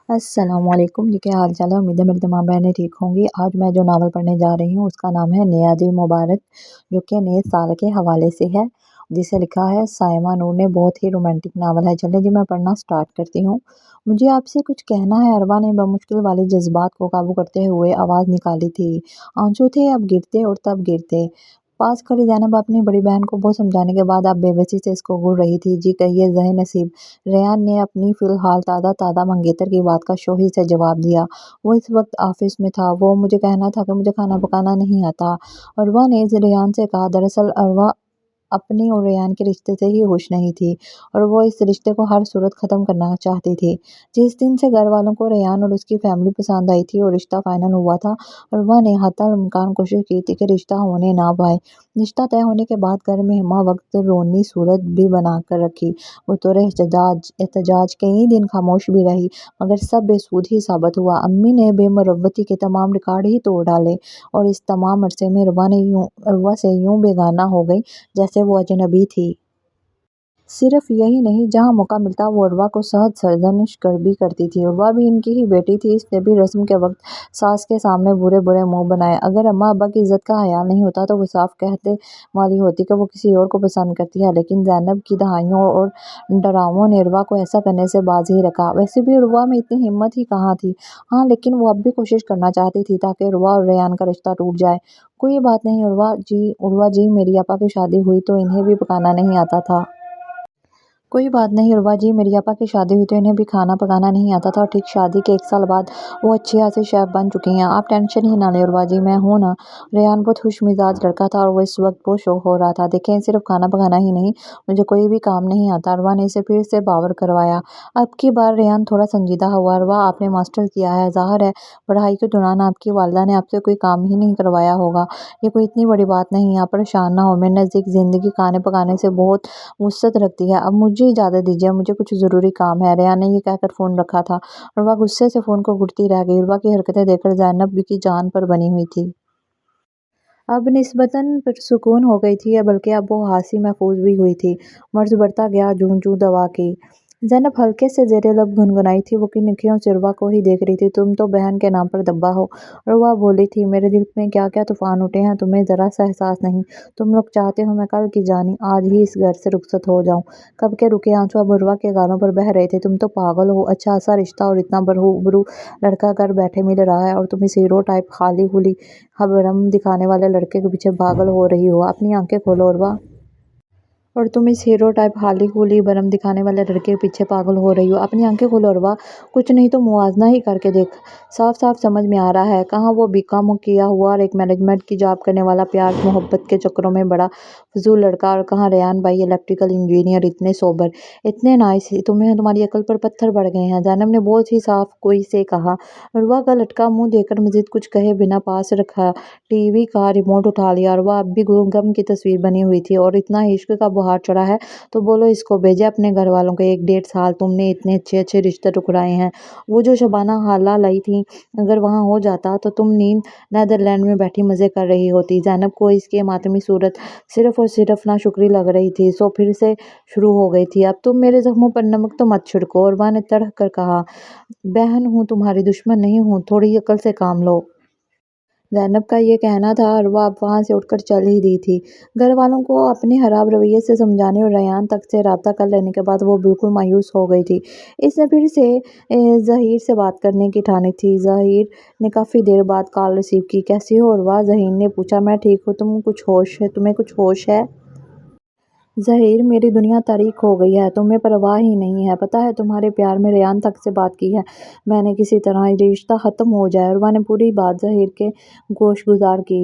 السلام علیکم جی، کیا حال چال ہے؟ امید ہے میری تمام بہنیں ٹھیک ہوں گی۔ آج میں جو ناول پڑھنے جا رہی ہوں اس کا نام ہے نیا دل مبارک، جو کہ نئے سال کے حوالے سے ہے، جسے لکھا ہے سائمہ نور نے۔ بہت ہی رومانٹک ناول ہے۔ چلیں جی میں پڑھنا سٹارٹ کرتی ہوں۔ مجھے آپ سے کچھ کہنا ہے، اروا نے بمشکل والے جذبات کو قابو کرتے ہوئے آواز نکالی تھی۔ آنسو تھے اب گرتے اور تب گرتے۔ پاس کھڑی زینب اپنی بڑی بہن کو بہت سمجھانے کے بعد اب بے بسی سے اس کو گھور رہی تھی۔ جی کہیے ذہن نصیب، ریان نے اپنی فی الحال تازہ منگیتر کی بات کا شوخی سے جواب دیا۔ وہ اس وقت آفس میں تھا۔ وہ مجھے کہنا تھا کہ مجھے کھانا پکانا نہیں آتا، اروا نے ریان سے کہا۔ دراصل اروا اپنی اور ریان کے رشتے سے ہی خوش نہیں تھی اور وہ اس رشتے کو ہر صورت ختم کرنا چاہتی تھی۔ جس دن سے گھر والوں کو ریان اور اس کی فیملی پسند آئی تھی اور رشتہ فائنل ہوا تھا، اروا نے حتی الامکان کوشش کی تھی کہ رشتہ ہونے نہ پائے۔ رشتہ طے ہونے کے بعد گھر میں ہمہ وقت رونی صورت بھی بنا کر رکھی۔ بطور احتجاج کئی دن خاموش بھی رہی، مگر سب بے سود ہی ثابت ہوا۔ امی نے بے مروتی کے تمام ریکارڈ ہی توڑ ڈالے اور اس تمام عرصے میں اروا سے یوں بیگانہ ہو گئی جیسے وہ اجنبی تھی۔ صرف یہی نہیں، جہاں موقع ملتا وہ اروا کو سخت سرزنش بھی کرتی تھی۔ اروا بھی ان کی ہی بیٹی تھی، اس نے بھی رسم کے وقت ساس کے سامنے برے منہ بنائے۔ اگر اماں ابا کی عزت کا خیال نہیں ہوتا تو وہ صاف کہنے والی ہوتی کہ وہ کسی اور کو پسند کرتی ہے، لیکن زینب کی دہائیوں اور ڈراووں نے اروا کو ایسا کرنے سے باز ہی رکھا۔ ویسے بھی اروا میں اتنی ہمت ہی کہاں تھی۔ ہاں، لیکن وہ اب بھی کوشش کرنا چاہتی تھی تاکہ اروا اور ریان کا رشتہ ٹوٹ جائے۔ کوئی بات نہیں اروا جی، میری آپا کی شادی ہوئی تو انہیں بھی پکانا نہیں آتا تھا۔ کوئی بات نہیں اروا جی، میری آپا کی شادی ہوئی تو انہیں بھی کھانا پکانا نہیں آتا تھا، اور ٹھیک شادی کے 1 سال بعد وہ اچھی خاصی شیف بن چکی ہیں۔ آپ ٹینشن ہی نہ لیں اروا جی، میں ہوں نا۔ ریان بہت خوش مزاج لڑکا تھا اور وہ اس وقت بہت شوق ہو رہا تھا۔ دیکھیں، صرف کھانا پکانا ہی نہیں، مجھے کوئی بھی کام نہیں آتا، اروا نے اسے پھر سے باور کروایا۔ اب کی بار ریان تھوڑا سنجیدہ ہوا۔ اروا، آپ نے ماسٹرز کیا ہے، ظاہر ہے پڑھائی کے دوران آپ کی والدہ نے آپ سے کوئی کام ہی نہیں کروایا ہوگا۔ یہ کوئی اتنی بڑی بات نہیں ہے، آپ پریشان نہ ہوں۔ میرے نزدیک زندگی کھانے پکانے سے بہت وسعت رکھتی ہے۔ اب مجھے اجازت دیجیے، مجھے کچھ ضروری کام ہے۔ ریان نے یہ کہہ کر فون رکھا تھا۔ اروا غصے سے فون کو گھٹتی رہ گئی۔ اروا کی حرکتیں دیکھ کر زینب کی جان پر بنی ہوئی تھی۔ اب نسبتاً پرسکون ہو گئی تھی، بلکہ اب وہ خاصی محفوظ بھی ہوئی تھی۔ مرض بڑھتا گیا، جوں دوا کی۔ زینب ہلکے سے زیر لب گنگنائی تھی۔ وہ کن آنکھوں سے اروا کو ہی دیکھ رہی تھی۔ تم تو بہن کے نام پر دبا ہو، اروا بولی تھی۔ میرے دل میں کیا کیا طوفان اٹھے ہیں، تمہیں ذرا سا احساس نہیں۔ تم لوگ چاہتے ہو میں کل کی جانی آج ہی اس گھر سے رخصت ہو جاؤں۔ کب کے رکے آنسو اب اروا کے گالوں پر بہہ رہے تھے۔ تم تو پاگل ہو، اچھا سا رشتہ اور اتنا برو لڑکا گھر بیٹھے مل رہا ہے اور تم اس ہیرو ٹائپ خالی خلی برم دکھانے والے لڑکے کے پیچھے پاگل ہو رہی ہو۔ اپنی آنکھیں کھولو اروا۔ اور تم اس ہیرو ٹائپ خالی خلی برم دکھانے والے لڑکے کے پیچھے پاگل ہو رہی ہو۔ اپنی آنکھیں کھولو اروا۔ کچھ نہیں تو موازنہ ہی کر کے دیکھ، صاف سمجھ میں آ رہا ہے۔ کہاں وہ BCom کیا ہوا اور ایک مینجمنٹ کی جاب کرنے والا پیار محبت کے چکروں میں بڑا فضول لڑکا، اور کہاں ریان بھائی الیکٹریکل انجینئر، اتنے سوبر، اتنے نائس، تمہاری عقل پر پتھر پڑ گئے ہیں۔ زینب نے بہت ہی صاف کوئی سے کہا۔ اروا کا لٹکا منہ دیکھ کر مزید کچھ کہے بنا پاس رکھا ٹی وی کا ریموٹ اٹھا لیا۔ اروا اب بھی غم کی تصویر بنی ہوئی تھی۔ اور اتنا عشق کا بہار چڑھا ہے تو بولو اس کو بھیجے اپنے گھر والوں کے۔ 1 1.5 سال تم نے اتنے اچھے رشتے ٹکرائے ہیں۔ وہ جو شبانہ حالہ لائی تھی، اگر وہاں ہو جاتا تو تم نیدرلینڈ میں بیٹھی مزے کر رہی ہوتی۔ زینب کو اس کی ماتمی صورت صرف اور صرف ناشکری لگ رہی تھی، سو پھر سے شروع ہو گئی تھی۔ اب تم میرے زخموں پر نمک تو مت چھڑکو، اروا نے تڑح کر کہا۔ بہن ہوں، تمہاری دشمن نہیں ہوں، تھوڑی عقل سے کام لو۔ زینب کا یہ کہنا تھا۔ اروا اب وہاں سے اٹھ کر چل ہی دی تھی۔ گھر والوں کو اپنے خراب رویے سے سمجھانے اور ریان تک سے رابطہ کر لینے کے بعد وہ بالکل مایوس ہو گئی تھی۔ اس نے پھر سے ظہیر سے بات کرنے کی ٹھانی تھی۔ ظہیر نے کافی دیر بعد کال ریسیو کی۔ کیسی ہو اروا؟ ظہیر نے پوچھا۔ میں ٹھیک ہوں، تمہیں کچھ ہوش ہے؟ ظہیر، میری دنیا تاریک ہو گئی ہے، تمہیں پرواہ ہی نہیں ہے۔ پتہ ہے تمہارے پیار میں ریان تک سے بات کی ہے میں نے، کسی طرح یہ رشتہ ختم ہو جائے۔ اروا نے پوری بات ظہیر کے گوش گزار کی۔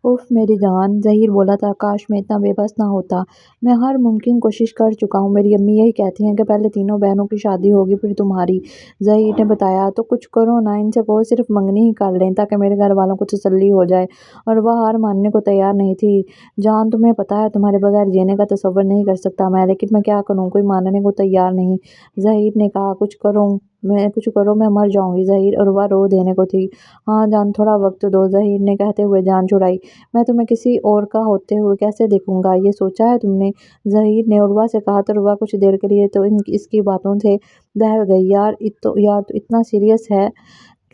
اف میری جان، ظہیر بولا تھا، کاش میں اتنا بے بس نہ ہوتا۔ میں ہر ممکن کوشش کر چکا ہوں۔ میری امی یہی کہتی ہیں کہ پہلے تینوں بہنوں کی شادی ہوگی پھر تمہاری۔ ظہیر نے بتایا۔ تو کچھ کرو نا، ان سے کہو صرف منگنی ہی کر لیں تاکہ میرے گھر والوں کو تسلی ہو جائے۔ اور وہ ہار ماننے کو تیار نہیں تھی۔ جان، تمہیں پتہ ہے تمہارے بغیر جینے کا تصور نہیں کر سکتا میں، لیکن میں کیا کروں، کوئی ماننے کو تیار نہیں۔ ظہیر نے کہا۔ کچھ کرو मैं कुछ करो, मैं मर जाऊंगी। ज़हीर उर्वा रो देने को थी। हाँ जान, थोड़ा वक्त दो, ज़हीर ने कहते हुए जान छुड़ाई। मैं तुम्हें किसी और का होते हुए कैसे देखूंगा, ये सोचा है तुमने? ज़हीर ने उर्वा से कहा तो उर्वा कुछ देर के लिए तो इसकी बातों से दहल गई। यार तो इतना सीरियस है,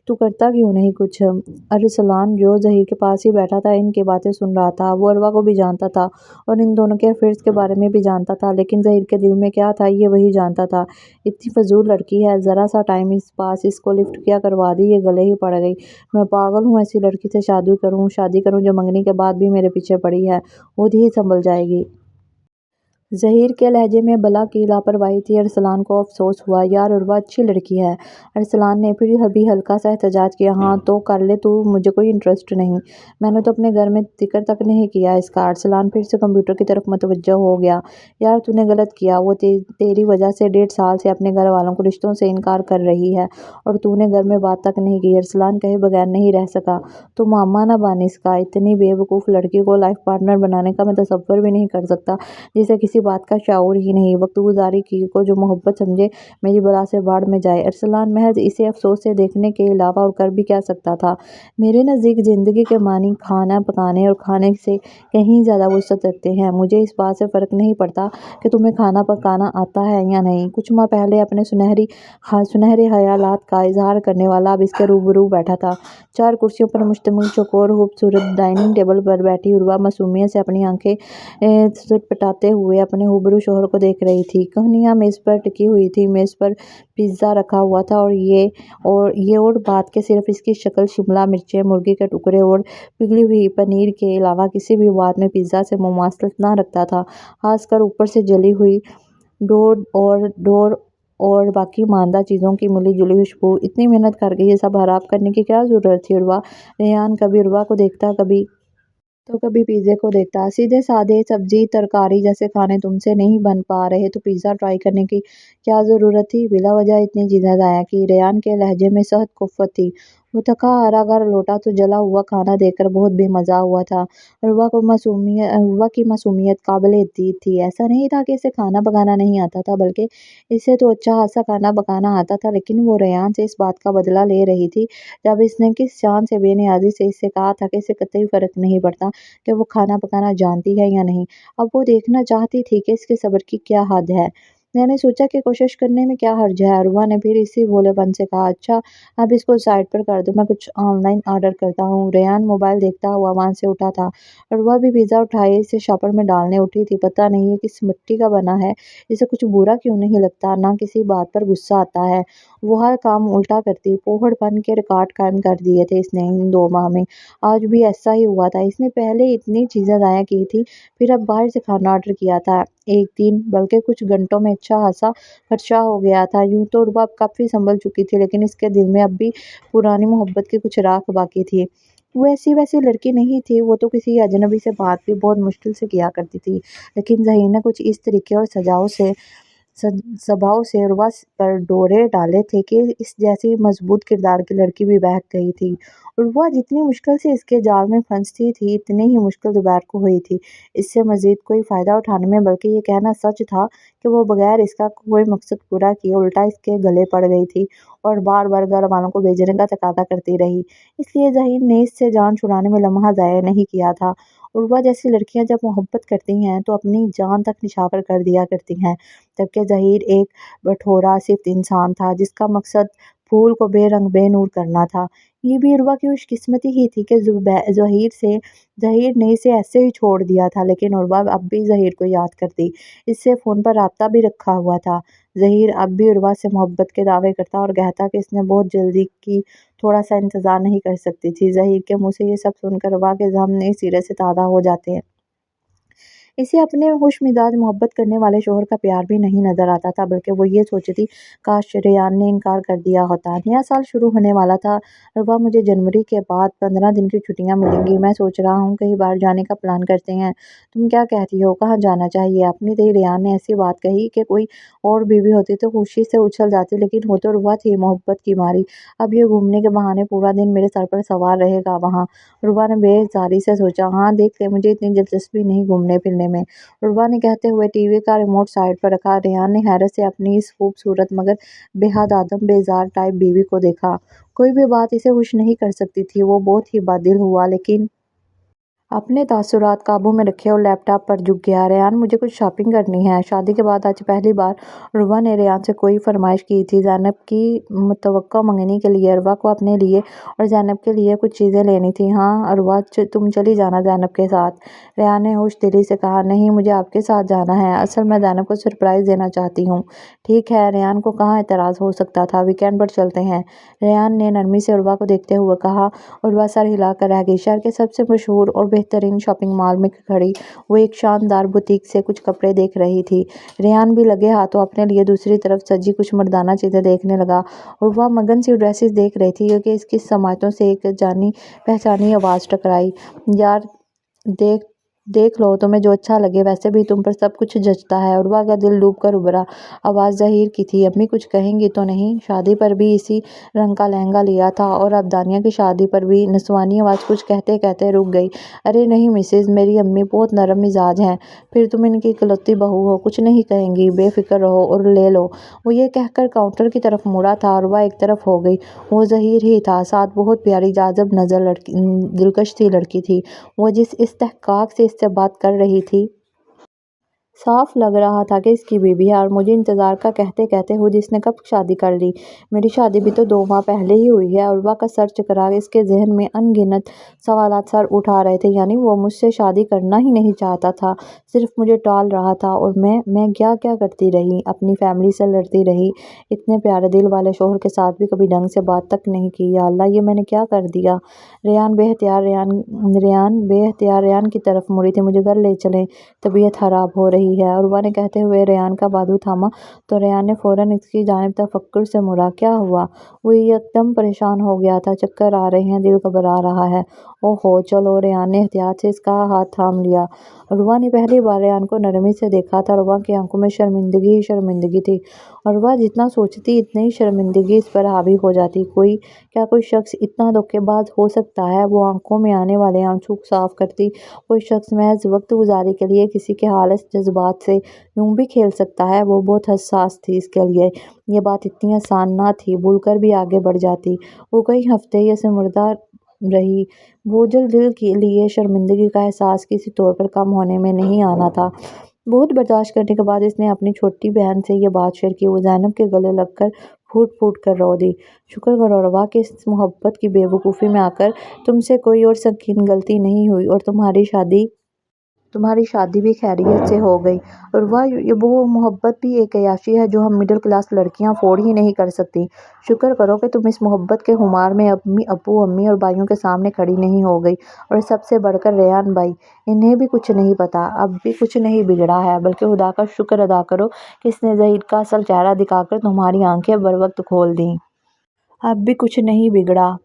तू करता क्यों नहीं कुछ? अरसलान जो ज़हीर के पास ही बैठा था इनकी बातें सुन रहा था। वो अरवा को भी जानता था और इन दोनों के अफेयर्स के बारे में भी जानता था, लेकिन ज़हीर के दिल में क्या था ये वही जानता था। इतनी फजूल लड़की है, ज़रा सा टाइम इस पास इसको लिफ्ट किया करवा दी, ये गले ही पड़ गई। मैं पागल हूँ ऐसी लड़की से शादी करूँ जो मंगनी के बाद भी मेरे पीछे पड़ी है, खुद ही संभल जाएगी। ज़हीर के लहजे में बला की लापरवाही थी। अरसलान को अफसोस हुआ, यार उर्वा अच्छी लड़की है। अरसलान ने फिर भी हल्का सा एहतजाज किया, हाँ तो कर ले तू, मुझे कोई इंटरेस्ट नहीं, मैंने तो अपने घर में जिक्र तक नहीं किया इसका। अरसलान फिर से कंप्यूटर की तरफ मुतवज्जो हो गया। यार तूने गलत किया, वो तेरी वजह से 1.5 साल से अपने घर वालों को रिश्तों से इनकार कर रही है और तूने घर में बात तक नहीं की। अरसलान कहे बगैर नहीं रह सका। तू मामा ना बन इसका, इतनी बेवकूफ़ लड़की को लाइफ पार्टनर बनाने का मैं तसव्वुर भी नहीं कर सकता, जिसे किसी बात का शऊर ही नहीं। वक्त गुजारी की को जो मोहब्बत समझे मेरी बला से बाढ़ में जाए। अरसलान महज इसे अफसोस से देखने के अलावा और कर भी क्या सकता था। मेरे नज़दीक ज़िंदगी के मानी खाना पकाने और खाने से कहीं ज़्यादा वुसअत रखते हैं। मुझे इस बात से फ़र्क नहीं पड़ता कि तुम्हें खाना पकाना आता है या नहीं। कुछ माह पहले अपने सुनहरे ख्यालात का इजहार करने वाला अब इसके रूबरू बैठा था। 4 कुर्सियों पर मुश्तमिल चौकोर खूबसूरत डाइनिंग टेबल पर बैठी उर्वा मासूमियत से अपनी आंखें सटपटाते हुए अपने रूबरू शोहर को देख रही थी। कहानियाँ मेज़ पर टिकी हुई थी, मेज़ पर पिज़्ज़ा रखा हुआ था और बात के सिर्फ इसकी शक्ल शिमला मिर्चें, मुर्गी के टुकड़े और पिघली हुई पनीर के अलावा किसी भी बात में पिज़्ज़ा से मुमासलत ना रखता था। खासकर ऊपर से जली हुई डोर और बाकी मांदा चीज़ों की मिली-जुली खुशबू। इतनी मेहनत करके ये सब खराब करने की क्या ज़रूरत थी उर्वा? रेहान कभी उर्वा को देखता, कभी पिज़्ज़े को देखता। सीधे साधे सब्जी तरकारी जैसे खाने तुमसे नहीं बन पा रहे तो पिज़्ज़ा ट्राई करने की क्या ज़रूरत थी? बिला वजह इतनी चीज़ें ज़ाया की। रेयान के लहजे में सख्त कुफ़्फ़त थी। वो थका हारा घर लौटा तो जला हुआ खाना देखकर बहुत बेमज़ा हुआ था। उर्वा की मासूमियत काबिल-ए-तारीफ़ थी। ऐसा नहीं था कि इसे खाना पकाना नहीं आता था, बल्कि इसे तो अच्छा-खासा खाना पकाना आता था, लेकिन वो रेयान से इस बात का बदला ले रही थी जब इसने किस शान से बेनियाज़ी से इससे कहा था कि इसे कतई फ़र्क नहीं पड़ता कि वो खाना पकाना जानती है या नहीं। अब वो देखना चाहती थी कि इसके सब्र की क्या हद है। मैंने सोचा कि कोशिश करने में क्या हर्ज है। अरुवा ने फिर इसी भोलेपन से कहा, अच्छा अब इसको साइड पर कर दो, मैं कुछ ऑनलाइन ऑर्डर करता हूँ। रेयान मोबाइल देखता हुआ वहाँ से उठा था। अरुवा भी पिज़्ज़ा उठाए इसे शॉपर में डालने उठी थी। पता नहीं ये किस मिट्टी का बना है, इसे कुछ बुरा क्यों नहीं लगता, ना किसी बात पर गुस्सा आता है। वो हर काम उल्टा करती, पोहड़पन के रिकॉर्ड कायम कर दिए थे इसने इन 2 माह में। आज भी ऐसा ही हुआ था। इसने पहले इतनी चीज़ें ज़ाया की थी, फिर अब बाहर से खाना ऑर्डर किया था। एक दिन बल्कि कुछ घंटों में अच्छा-खासा खर्चा हो गया था। यूँ तो रुबा अब काफ़ी सँभल चुकी थी, लेकिन इसके दिल में अब भी पुरानी मोहब्बत की कुछ राख बाकी थी। वो ऐसी-वैसी लड़की नहीं थी, वो तो किसी अजनबी से बात भी बहुत मुश्किल से किया करती थी। लेकिन ज़हीर ने कुछ इस तरीके और स्वभाव से रुबा पर डोरे डाले थे कि इस जैसी मजबूत किरदार की लड़की भी बहक गई थी। रुबा जितनी मुश्किल से इसके जाल में फंसती थी, इतनी ही मुश्किल दोपहर को हुई थी इससे मजीद कोई फ़ायदा उठाने में, बल्कि ये कहना सच था कि वो बगैर इसका कोई मकसद पूरा किए उल्टा इसके गले पड़ गई थी और बार-बार घर वालों को भेजने का तकाज़ा करती रही। इसलिए ज़हीर ने इससे जान छुड़ाने में लम्हा ज़ाया नहीं किया था। उर्वा जैसी लड़कियां जब मोहब्बत करती हैं तो अपनी जान तक निछावर कर दिया करती हैं, जबकि ज़हीर एक बठोरा सिर्फ इंसान था जिसका मकसद फूल को बेरंग बेनूर करना था। ये भी उर्वा की खुशकिस्मती ही थी कि ज़हीर ने इसे ऐसे ही छोड़ दिया था, लेकिन उर्वा अब भी ज़हीर को याद करती, इससे फ़ोन पर राब्ता भी रखा हुआ था। ज़हीर अब भी उर्वा से मोहब्बत के दावे करता और कहता कि इसने बहुत जल्दी की, थोड़ा सा इंतज़ार नहीं कर सकती थी। ज़हीर के मुँह से ये सब सुनकर उर्वा के ज़ख्म नए सिरे से ताज़ा हो जाते हैं। इसे अपने खुशमिजाज मोहब्बत करने वाले शौहर का प्यार भी नहीं नज़र आता था, बल्कि वो ये सोचती, काश रेयान ने इनकार कर दिया होता। नया साल शुरू होने वाला था। रवा, मुझे जनवरी के बाद 15 दिन की छुट्टियां मिलेंगी, मैं सोच रहा हूँ कहीं बाहर जाने का प्लान करते हैं। तुम क्या कहती हो, कहाँ जाना चाहिए? अपनी तो रेयान ने ऐसी बात कही कि कोई और बीवी होती तो खुशी से उछल जाती, लेकिन वो तो रुआ थी मोहब्बत की मारी। अब ये घूमने के बहाने पूरा दिन मेरे सर पर सवार रहेगा वहाँ। रुबा ने बेजारी से सोचा, हाँ देख ले, मुझे इतनी दिलचस्पी नहीं घूमने फिरने में। रुबा ने कहते हुए टीवी का रिमोट साइड पर रखा। रेहान ने हैरत से अपनी इस खूबसूरत मगर बेहद आदम बेजार टाइप बीवी को देखा। कोई भी बात इसे खुश नहीं कर सकती थी। वो बहुत ही बादिल हुआ, लेकिन अपने तासुरात काबू में रखे और लैपटॉप पर झुक गया। रेहान, मुझे कुछ शॉपिंग करनी है। शादी के बाद आज पहली बार रुबा ने रेहान से कोई फरमाइश की थी। ज़ैनब की मुतवक्का मंगनी के लिए अरवा को अपने लिए और ज़ैनब के लिए कुछ चीज़ें लेनी थी। हाँ अरवा, तुम चली जाना ज़ैनब के साथ। रेहान ने होश दिली से कहा, नहीं मुझे आपके साथ जाना है। असल मैं ज़ैनब को सरप्राइज़ देना चाहती हूँ। ठीक है। रेहान को कहाँ एतराज़ हो सकता था। वीकेंड पर चलते हैं, रेहान ने नरमी से अरवा को देखते हुए कहा। उर्वा सर हिलाकर रह गई। शहर के सबसे मशहूर और बेहतरीन शॉपिंग मॉल में खड़ी वो एक शानदार बुटीक से कुछ कपड़े देख रही थी। रेहान भी लगे हाथों अपने लिए दूसरी तरफ सजी कुछ मर्दाना चीज़ें देखने लगा। उर्वा मगन सी ड्रेसेस देख रही थी क्योंकि इसकी समातों से एक जानी पहचानी आवाज़ टकराई। यार देख देख लो, तुम्हें जो अच्छा लगे। वैसे भी तुम पर सब कुछ जचता है। उर्वा का दिल डूब कर उभरा। आवाज़ ज़हीर की थी, अम्मी कुछ कहेंगी तो नहीं? शादी पर भी इसी रंग का लहंगा लिया था और अब दानिया की शादी पर भी। नसवानी आवाज़ कुछ कहते कहते रुक गई। अरे नहीं मिसेज, मेरी अम्मी बहुत नरम मिजाज हैं। फिर तुम इनकी इकलौती बहू हो, कुछ नहीं कहेंगी, बेफिक्र रहो और ले लो। वो ये कहकर काउंटर की तरफ मुड़ा था। उर्वा एक तरफ हो गई। वो ज़हीर ही था, साथ बहुत प्यारी जाज़ब नज़र लड़की, दिलकश सी लड़की थी। वो जिस इस्तेहकाक से इससे बात कर रही थी, साफ लग रहा था कि इसकी बीवी है। और मुझे इंतज़ार का कहते कहते खुद इसने कब शादी कर ली? मेरी शादी भी तो 2 माह पहले ही हुई है। उर्वा का सर चकरा। इसके जहन में अनगिनत सवालात सर उठा रहे थे। यानी वो मुझसे शादी करना ही नहीं चाहता था, सिर्फ मुझे टाल रहा था। और मैं क्या क्या करती रही, अपनी फैमिली से लड़ती रही, इतने प्यारे दिल वाले शोहर के साथ भी कभी ढंग से बात तक नहीं की। या अल्लाह, ये मैंने क्या कर दिया? रेहान बेहतियार रेहान की तरफ मुड़ी थी। मुझे घर ले चलें, तबीयत खराब हो रही है। उर्वा ने कहते हुए रेहान का बाजू थामा तो रेहान ने फौरन इसकी जानिब तफक्कुर से मुड़ा। क्या हुआ? वो एकदम परेशान हो गया था। चक्कर आ रहे हैं, दिल घबरा रहा है। ओहो चलो। रेहान ने एहतियात से इसका हाथ थाम लिया। उर्वा ने पहली बार रेहान को नरमी से देखा था। उर्वा की आंखों में शर्मिंदगी ही शर्मिंदगी थी। उर्वा जितना सोचती इतनी ही शर्मिंदगी इस पर हावी हो जाती। कोई शख्स इतना धोखेबाज हो सकता है? वो आंखों में आने वाले आंसू साफ करती। कोई शख्स महज वक्त गुजारी के लिए किसी के हालत जज्बात से यूं भी खेल सकता है? वो बहुत हसास थी इसके लिए। ये बात इतनी आसान ना थी। भूलकर भी आगे बढ़ जाती। वो कई हफ्ते ये सिमरदा रही। बोझल दिल के लिए शर्मिंदगी का एहसास किसी तौर पर कम होने में नहीं आना था। बहुत बर्दाश्त करने के बाद इसने अपनी छोटी बहन से ये बात शेयर की। वो ज़ैनब के गले लगकर फूट फूट कर रो दी। शुक्र करो रवा कि इस मोहब्बत की बेवकूफ़ी में आकर तुमसे कोई और संगीन गलती नहीं हुई और तुम्हारी शादी भी खैरियत से हो गई। और वो मोहब्बत भी एक अयाशी है जो हम मिडिल क्लास लड़कियां अफोर्ड ही नहीं कर सकती। शुक्र करो कि तुम इस मोहब्बत के खुमार में अम्मी और भाइयों के सामने खड़ी नहीं हो गई। और सबसे बढ़कर रेहान भाई, इन्हें भी कुछ नहीं पता, अब भी कुछ नहीं बिगड़ा है। बल्कि खुदा का शुक्र अदा करो कि इसने ज़हीर का असल चेहरा दिखाकर तुम्हारी आंखें बर वक्त खोल दी। अब भी कुछ नहीं बिगड़ा।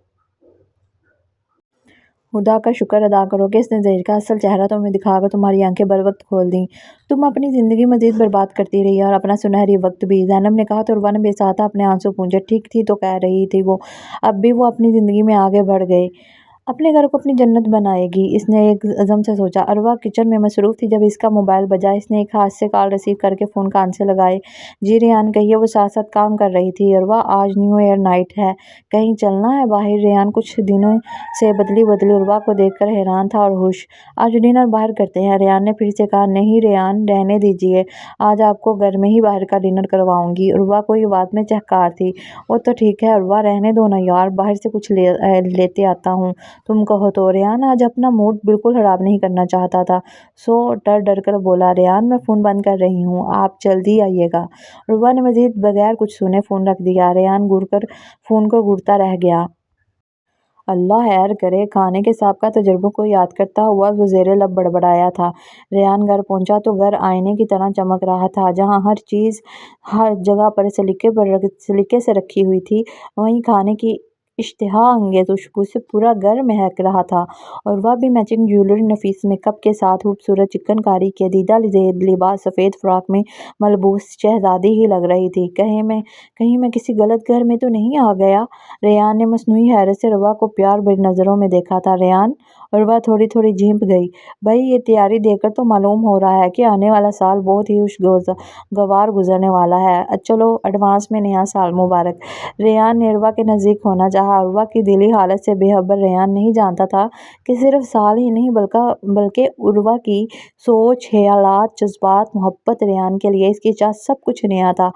खुदा का शुक्र अदा करो कि इसने ज़हीर का असल चेहरा तुम्हें दिखाकर तुम्हारी आंखें बर वक्त खोल दी। तुम अपनी ज़िंदगी मज़ीद बर्बाद करती रही और अपना सुनहरी वक्त भी। ज़ैनब ने कहा तो उर्वा ने बेसाहता अपने आंसू पूंछे। ठीक थी तो कह रही थी वो, अब भी वो अपनी ज़िंदगी में आगे बढ़ गए, अपने घर को अपनी जन्नत बनाएगी। इसने एक अज़म से सोचा। अरवा किचन में मसरूफ़ थी जब इसका मोबाइल बजा। इसने एक हाथ से कॉल रिसीव करके फ़ोन कान से लगाए। जी रेहान कहिए। वो साथ साथ काम कर रही थी। अरवा, आज न्यू ईयर नाइट है, कहीं चलना है बाहर? रेहान कुछ दिनों से बदली बदली उर्वा को देखकर हैरान था और खुश। आज डिनर बाहर करते हैं, रेहान ने फिर से कहा। नहीं रेहान, रहने दीजिए, आज आपको घर में ही बाहर का डिनर करवाऊंगी। उर्वा को ये बात में चहकार थी। वो तो ठीक है उर्वा, रहने दो ना यार, बाहर से कुछ लेते आता हूँ। तुम कहो तो। रेहान आज अपना मूड बिल्कुल खराब नहीं करना चाहता था, सो डर डर कर बोला। रेहान, मैं फ़ोन बंद कर रही हूँ, आप जल्दी आइएगा। रुबा ने मजीद बगैर कुछ सुने फ़ोन रख दिया। रेहान घूरकर फ़ोन को घूरता रह गया। अल्लाह खैर करे। खाने के साहब का तजुर्बों को याद करता हुआ वो ज़ेरे लब बड़बड़ाया था। रेहान घर पहुंचा तो घर आईने की तरह चमक रहा था। जहाँ हर चीज़ हर जगह पर सलीके से रखी हुई थी, वहीं खाने की اشتہا انگیز خوشبو سے پورا گھر مہک رہا تھا، اور وہ بھی میچنگ جیولری، نفیس میک اپ کے ساتھ خوبصورت چکن کاری کے دیدہ زیب لباس، سفید فراق میں ملبوس شہزادی ہی لگ رہی تھی۔ کہیں میں کسی غلط گھر میں تو نہیں آ گیا؟ ریان نے مصنوعی حیرت سے عروہ کو پیار بھری نظروں میں دیکھا تھا۔ ریان؟ عروہ تھوڑی جھنپ گئی۔ بھائی، یہ تیاری دیکھ کر تو معلوم ہو رہا ہے کہ آنے والا سال بہت ہی خوشگوار گزرنے والا ہے۔ چلو ایڈوانس میں نیا سال مبارک۔ ریان نے عروہ کے نزدیک ہونا چاہا۔ عروہ کی دلی حالت سے بے خبر ریان نہیں جانتا تھا کہ صرف سال ہی نہیں بلکہ عروہ کی سوچ، خیالات، جذبات، محبت، ریان کے لیے اس کی چاہت، سب کچھ نیا تھا۔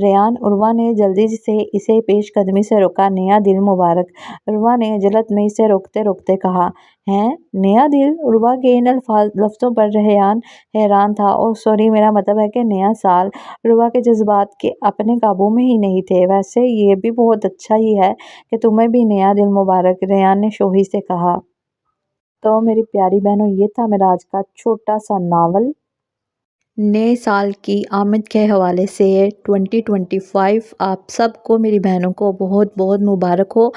ریان، عروہ نے جلدی سے اسے پیش قدمی سے روکا۔ نیا دل مبارک، عروہ نے عجلت میں اسے روکتے روکتے کہا۔ ہیں؟ نیا دل؟ عروہ کے ان لفظوں پر ریان حیران تھا۔ اوہ سوری، میرا مطلب ہے کہ نیا سال۔ عروہ کے جذبات کے اپنے قابو میں ہی نہیں تھے۔ ویسے یہ بھی بہت اچھا ہی ہے کہ تمہیں بھی نیا دل مبارک، ریان نے شوخی سے کہا۔ تو میری پیاری بہنوں، یہ تھا میرا آج کا چھوٹا سا ناول۔ نئے سال کی آمد کے حوالے سے 2025 آپ سب کو، میری بہنوں کو بہت بہت مبارک ہو۔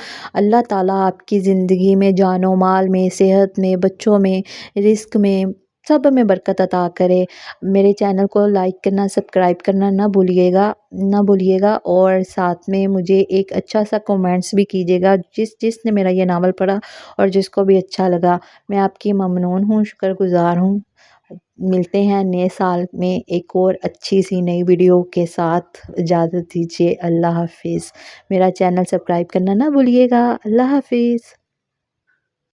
اللہ تعالیٰ آپ کی زندگی میں، جان و مال میں، صحت میں، بچوں میں، رزق میں، سب میں برکت عطا کرے۔ میرے چینل کو لائک کرنا، سبسکرائب کرنا نہ بھولیے گا، اور ساتھ میں مجھے ایک اچھا سا کومنٹس بھی کیجیے گا، جس نے میرا یہ ناول پڑھا اور جس کو بھی اچھا لگا۔ میں آپ کی ممنون ہوں، شکر گزار ہوں۔ ملتے ہیں نئے سال میں ایک اور اچھی سی نئی ویڈیو کے ساتھ۔ اجازت دیجیے، اللہ حافظ۔ میرا چینل سبسکرائب کرنا نہ بھولیے گا۔ اللہ حافظ۔